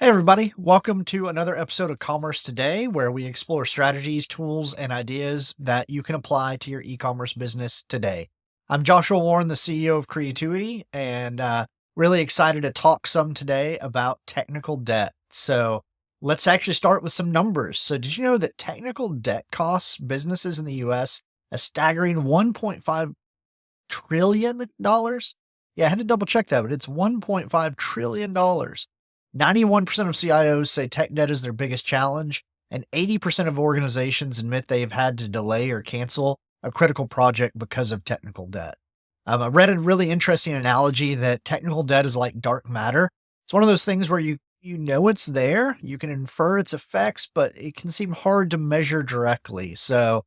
Hey, everybody. Welcome to another episode of Commerce Today, where we explore strategies, tools, and ideas that you can apply to your e commerce business today. I'm Joshua Warren, the CEO of Creativity, and really excited to talk some today about technical debt. So, let's actually start with some numbers. So, did you know that technical debt costs businesses in the US a staggering $1.5 trillion dollars? Yeah, I had to double check that, but it's $1.5 trillion dollars. 91% of CIOs say tech debt is their biggest challenge, and 80% of organizations admit they have had to delay or cancel a critical project because of technical debt. I read a really interesting analogy that technical debt is like dark matter. It's one of those things where you know it's there, you can infer its effects, but it can seem hard to measure directly. So,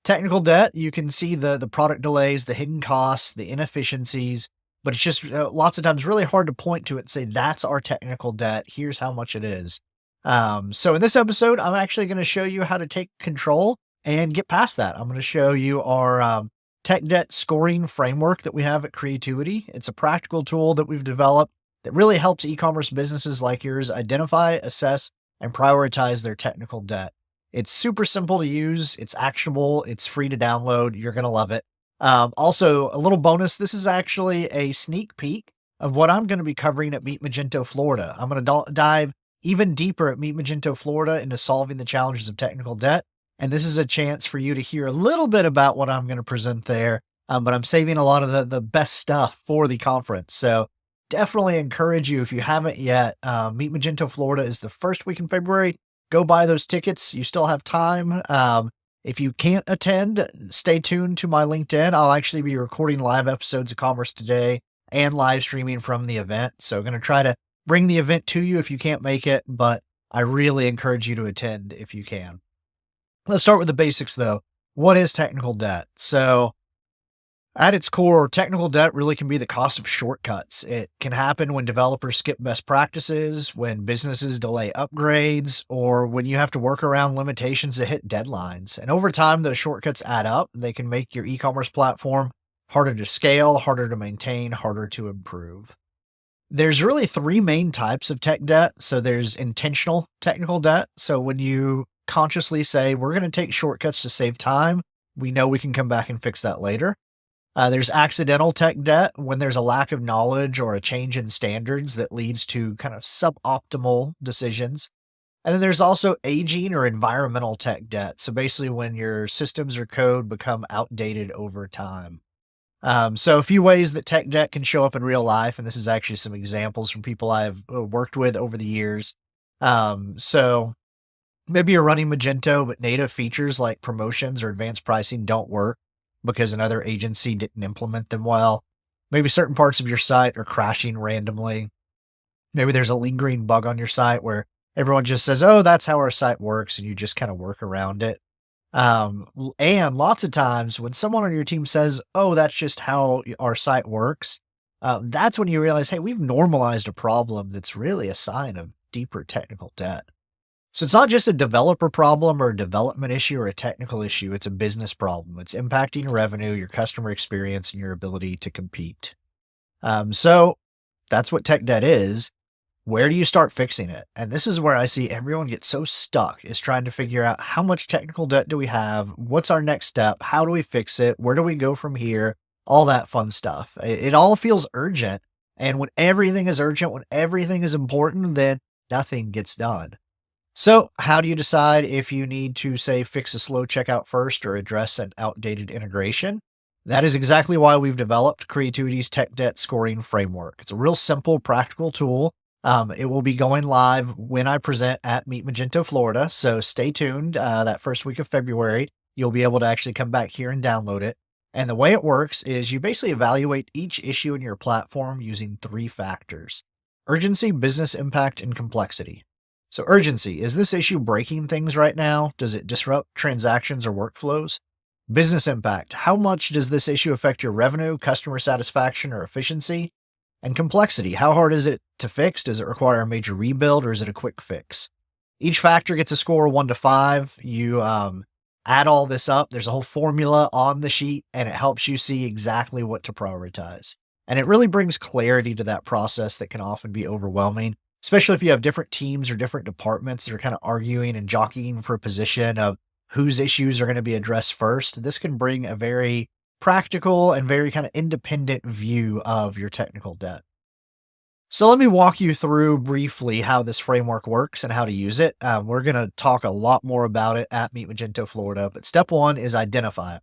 technical debt, you can see the product delays, the hidden costs, the inefficiencies, but it's just lots of times really hard to point to it and say, that's our technical debt. Here's how much it is. So in this episode, I'm actually going to show you how to take control and get past that. I'm going to show you our tech debt scoring framework that we have at Creativity. It's a practical tool that we've developed that really helps e-commerce businesses like yours identify, assess, and prioritize their technical debt. It's super simple to use. It's actionable. It's free to download. You're going to love it. Also, a little bonus, this is actually a sneak peek of what I'm going to be covering at Meet Magento Florida. I'm going to dive even deeper at Meet Magento Florida into solving the challenges of technical debt. And this is a chance for you to hear a little bit about what I'm going to present there. But I'm saving a lot of the best stuff for the conference. So definitely encourage you, if you haven't yet, Meet Magento Florida is the first week in February. Go buy those tickets. You still have time. If you can't attend, stay tuned to my LinkedIn. I'll actually be recording live episodes of Commerce Today and live streaming from the event. So going to try to bring the event to you if you can't make it, but I really encourage you to attend if you can. Let's start with the basics though. What is technical debt? So at its core, technical debt really can be the cost of shortcuts. It can happen when developers skip best practices, when businesses delay upgrades, or when you have to work around limitations to hit deadlines. And over time, those shortcuts add up. They can make your e-commerce platform harder to scale, harder to maintain, harder to improve. There's really three main types of tech debt. So there's intentional technical debt. So when you consciously say, we're going to take shortcuts to save time, we know we can come back and fix that later. There's accidental tech debt when there's a lack of knowledge or a change in standards that leads to kind of suboptimal decisions. And then there's also aging or environmental tech debt. So basically when your systems or code become outdated over time. So a few ways that tech debt can show up in real life, and this is actually some examples from people I've worked with over the years. So maybe you're running Magento, but native features like promotions or advanced pricing don't work because another agency didn't implement them well. Maybe certain parts of your site are crashing randomly. Maybe there's a lingering bug on your site where everyone just says, oh, that's how our site works, and you just kind of work around it. And lots of times when someone on your team says, oh, that's just how our site works, that's when you realize, hey, we've normalized a problem that's really a sign of deeper technical debt. So it's not just a developer problem or a development issue or a technical issue. It's a business problem. It's impacting your revenue, your customer experience, and your ability to compete. So that's what tech debt is. Where do you start fixing it? And this is where I see everyone get so stuck, is trying to figure out how much technical debt do we have? What's our next step? How do we fix it? Where do we go from here? All that fun stuff. It all feels urgent. And when everything is urgent, when everything is important, then nothing gets done. So how do you decide if you need to, say, fix a slow checkout first or address an outdated integration? That is exactly why we've developed Creativity's Tech Debt Scoring Framework. It's a real simple, practical tool. It will be going live when I present at Meet Magento Florida, so stay tuned. That first week of February, you'll be able to actually come back here and download it. And the way it works is you basically evaluate each issue in your platform using three factors: urgency, business impact, and complexity. So urgency, is this issue breaking things right now? Does it disrupt transactions or workflows? Business impact, how much does this issue affect your revenue, customer satisfaction, or efficiency? And complexity, how hard is it to fix? Does it require a major rebuild or is it a quick fix? Each factor gets a score of 1 to 5. You add all this up. There's a whole formula on the sheet and it helps you see exactly what to prioritize. And it really brings clarity to that process that can often be overwhelming. especially if you have different teams or different departments that are kind of arguing and jockeying for a position of whose issues are going to be addressed first. This can bring a very practical and very kind of independent view of your technical debt. So let me walk you through briefly how this framework works and how to use it. We're going to talk a lot more about it at Meet Magento Florida, but step one is identify it.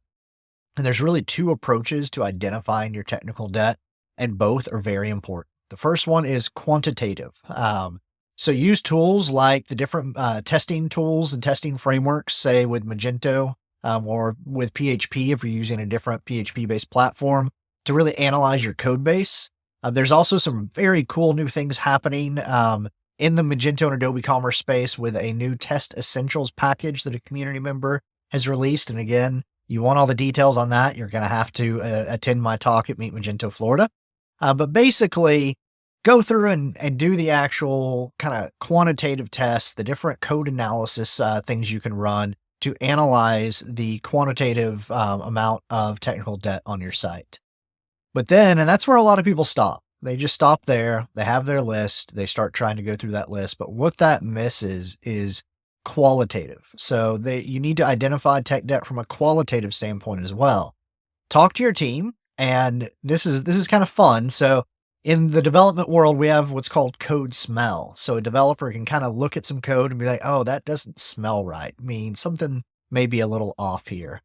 And there's really two approaches to identifying your technical debt, and both are very important. The first one is quantitative. So use tools like the different testing tools and testing frameworks, say with Magento or with PHP if you're using a different PHP-based platform, to really analyze your code base. There's also some very cool new things happening in the Magento and Adobe Commerce space with a new Test Essentials package that a community member has released. And again, you want all the details on that, you're going to have to attend my talk at Meet Magento Florida. But basically, go through and do the actual kind of quantitative tests, the different code analysis things you can run to analyze the quantitative amount of technical debt on your site. But then, and that's where a lot of people stop. They just stop there. They have their list. They start trying to go through that list. But what that misses is qualitative. So you need to identify tech debt from a qualitative standpoint as well. Talk to your team. And this is kind of fun. So in the development world, we have what's called code smell. So a developer can kind of look at some code and be like, oh, that doesn't smell right. I mean, something may be a little off here.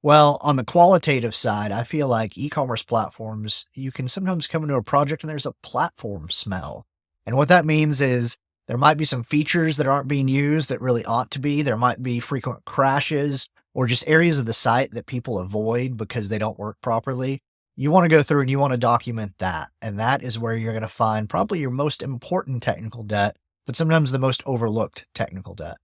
Well, on the qualitative side, I feel like e-commerce platforms, you can sometimes come into a project and there's a platform smell. And what that means is there might be some features that aren't being used that really ought to be. There might be frequent crashes or just areas of the site that people avoid because they don't work properly. You want to go through and you want to document that. And that is where you're going to find probably your most important technical debt, but sometimes the most overlooked technical debt.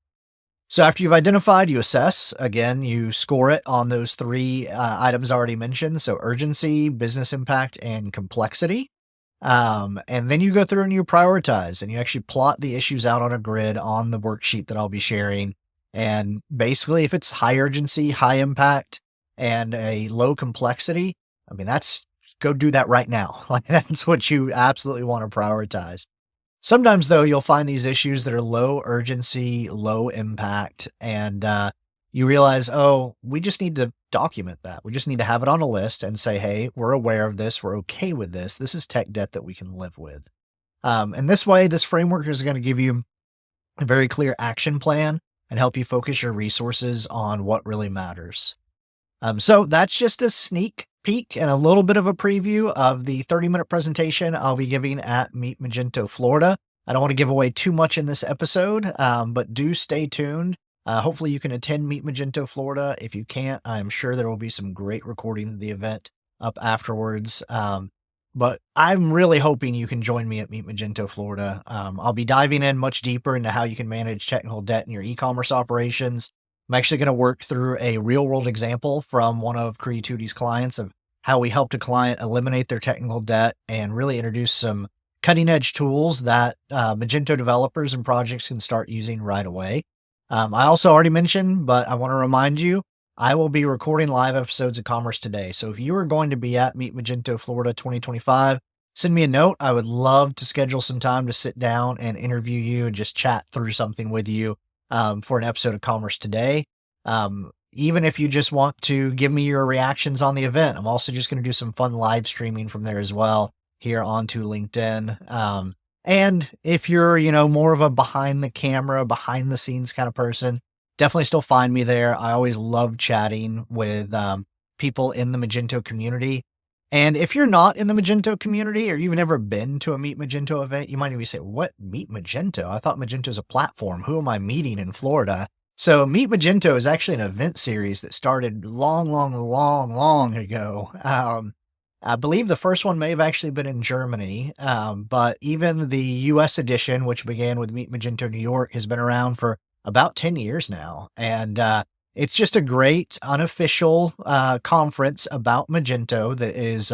So after you've identified, you assess. Again, you score it on those three items already mentioned. So urgency, business impact, and complexity. And then you go through and you prioritize and you actually plot the issues out on a grid on the worksheet that I'll be sharing. And basically, if it's high urgency, high impact, and a low complexity, I mean, go do that right now. Like that's what you absolutely want to prioritize. Sometimes though, you'll find these issues that are low urgency, low impact, and you realize, oh, we just need to document that. We just need to have it on a list and say, hey, we're aware of this. We're okay with this. This is tech debt that we can live with. And this way, this framework is going to give you a very clear action plan and help you focus your resources on what really matters. So that's just a sneak peek and a little bit of a preview of the 30-minute presentation I'll be giving at Meet Magento Florida. I don't want to give away too much in this episode, but do stay tuned. Hopefully you can attend Meet Magento Florida. If you can't, I'm sure there will be some great recording of the event up afterwards. But I'm really hoping you can join me at Meet Magento Florida. I'll be diving in much deeper into how you can manage technical debt in your e-commerce operations. I'm actually going to work through a real-world example from one of Creatuti's clients of how we helped a client eliminate their technical debt and really introduce some cutting-edge tools that Magento developers and projects can start using right away. I also already mentioned, but I want to remind you, I will be recording live episodes of Commerce Today. So if you are going to be at Meet Magento Florida 2025, send me a note. I would love to schedule some time to sit down and interview you and just chat through something with you for an episode of Commerce Today. Even if you just want to give me your reactions on the event, I'm also just going to do some fun live streaming from there as well here onto LinkedIn. And if you're, more of a behind the camera, behind the scenes kind of person, definitely still find me there. I always love chatting with people in the Magento community. And if you're not in the Magento community or you've never been to a Meet Magento event, you might even say, what, Meet Magento? I thought Magento is a platform. Who am I meeting in Florida? So Meet Magento is actually an event series that started long ago. I believe the first one may have actually been in Germany, but even the US edition, which began with Meet Magento New York, has been around for about 10 years now. And it's just a great unofficial conference about Magento that is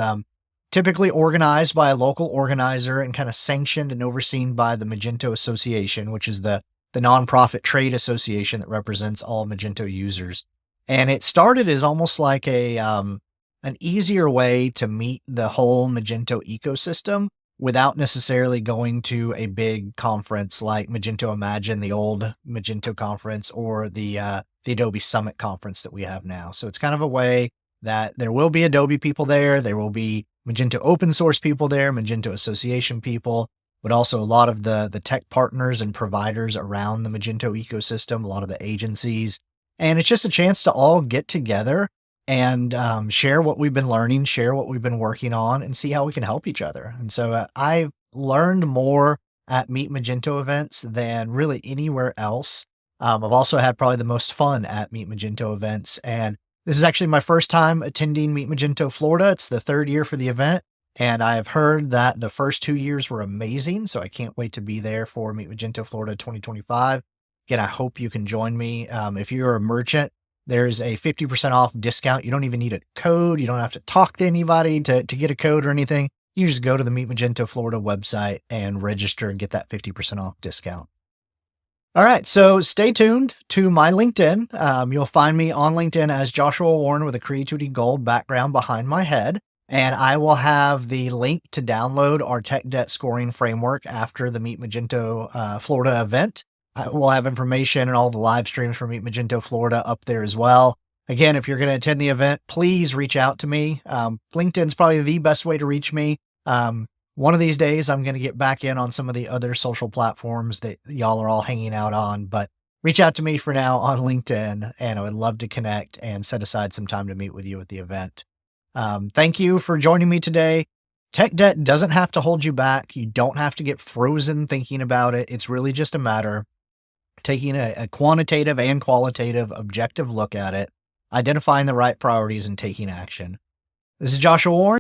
typically organized by a local organizer and kind of sanctioned and overseen by the Magento Association, which is the nonprofit trade association that represents all Magento users. And it started as almost like an easier way to meet the whole Magento ecosystem without necessarily going to a big conference like Magento Imagine, the old Magento conference, or the Adobe Summit conference that we have now. So it's kind of a way that there will be Adobe people there, there will be Magento open source people there, Magento Association people, but also a lot of the tech partners and providers around the Magento ecosystem, a lot of the agencies. And it's just a chance to all get together and share what we've been learning, share what we've been working on, and see how we can help each other. And so I've learned more at Meet Magento events than really anywhere else. I've also had probably the most fun at Meet Magento events. And this is actually my first time attending Meet Magento Florida. It's the third year for the event. And I have heard that the first 2 years were amazing. So I can't wait to be there for Meet Magento Florida 2025. Again, I hope you can join me. If you're a merchant, there's a 50% off discount. You don't even need a code. You don't have to talk to anybody to get a code or anything. You just go to the Meet Magento Florida website and register and get that 50% off discount. All right, so stay tuned to my LinkedIn. You'll find me on LinkedIn as Joshua Warren with a Creativity Gold background behind my head. And I will have the link to download our tech debt scoring framework after the Meet Magento Florida event. We'll have information and all the live streams from Meet Magento Florida up there as well. Again, if you're going to attend the event, please reach out to me. LinkedIn's probably the best way to reach me. One of these days, I'm going to get back in on some of the other social platforms that y'all are all hanging out on, but reach out to me for now on LinkedIn, and I would love to connect and set aside some time to meet with you at the event. Thank you for joining me today. Tech debt doesn't have to hold you back. You don't have to get frozen thinking about it. It's really just a matter taking a quantitative and qualitative objective look at it, identifying the right priorities, and taking action. This is Joshua Warren.